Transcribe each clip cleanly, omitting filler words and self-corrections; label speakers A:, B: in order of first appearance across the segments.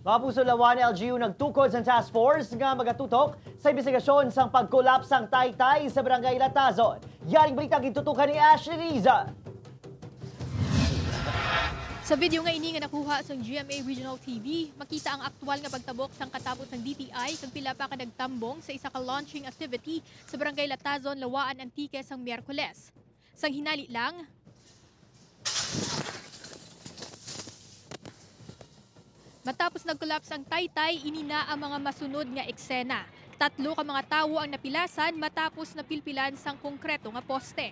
A: Mga puso lawan LGU nagtukod sa task force nga magatutok sa investigasyon sang pagkolapsang Taytay sa Barangay Latazon. Yaring balita gitutukan ni Ashley Riza.
B: Sa video nga ini nga nakuha sa GMA Regional TV, makita ang aktual nga pagtabok sang katapos ng DTI kag pila pa ka nagtambong sa isa ka launching activity sa Barangay Latazon, Lawaan, Antique sang Miyerkules. Sang hinali lang, matapos nag-collapse ang Taytay, inina ang mga masunod nga eksena. 3 ka mga tawo ang napilasan matapos napilpilan sang konkreto nga poste.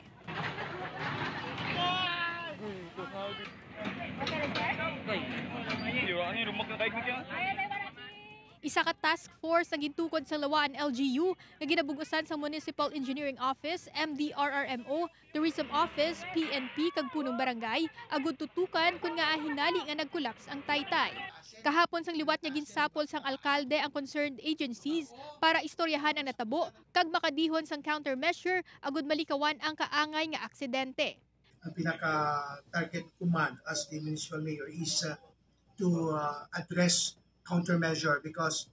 B: Isa ka task force ang gintukod sa Lawaan LGU nga ginabugusan sa Municipal Engineering Office, MDRRMO, Tourism Office, PNP kag punong barangay agud tutukan kun nga hinali nga nagkulaps ang Taytay. Kahapon sang liwat nga ginsapol sang alkalde ang concerned agencies para istoryahan ang natabo kag makadihon sang countermeasure agud malikawan ang kaangay nga aksidente.
C: Ang pinaka-target command as the municipal mayor is to address countermeasure because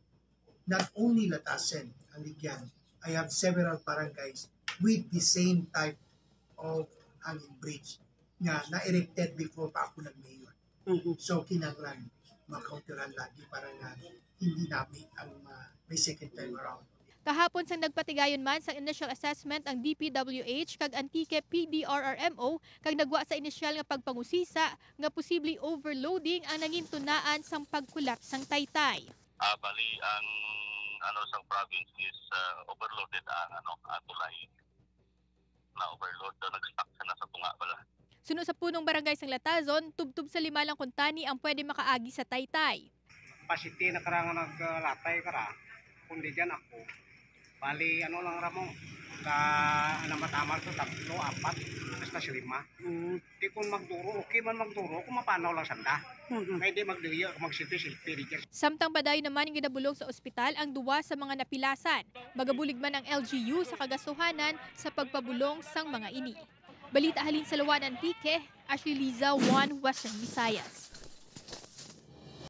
C: not only Latasen and Ligyan, I have several barangays with the same type of hanging bridge na na-erected before pa ako nag-mayor. So kinanglan makounteran lagi para nga hindi namin ang may second time around.
B: Kahapon sang nagpatigayon man sa initial assessment ang DPWH kag Antique PDRRMO kag nagwa sa inisyal nga pagpangusisa nga posibleng overloading ang nangintunaan sang pagkulaps sang Taytay.
D: Bali ang sang province is overloaded ang tulay. Na overload daw nag-stuck na sa tunga pala.
B: Suno sa punong barangay sang Latazon, tubtub sa 5 lang kuntani ang pwede makaagi sa Taytay.
E: Pasiti na karang naglatay kara kundi diyan ako. Bali, lang ramo, namatamal ko, 3, 4, basta 5. Di kung magduro, okay man magduro, kung mapanaw lang sanda. Kaya di magduyo, magsilpi-silpi.
B: Samtang paday naman yung ginabulong sa ospital ang 2 sa mga napilasan. Magabulig man ang LGU sa kagasuhanan sa pagpabulong sang mga ini. Balita halin sa Lawaan, Antique, Ashley Liza, 1 Western Visayas.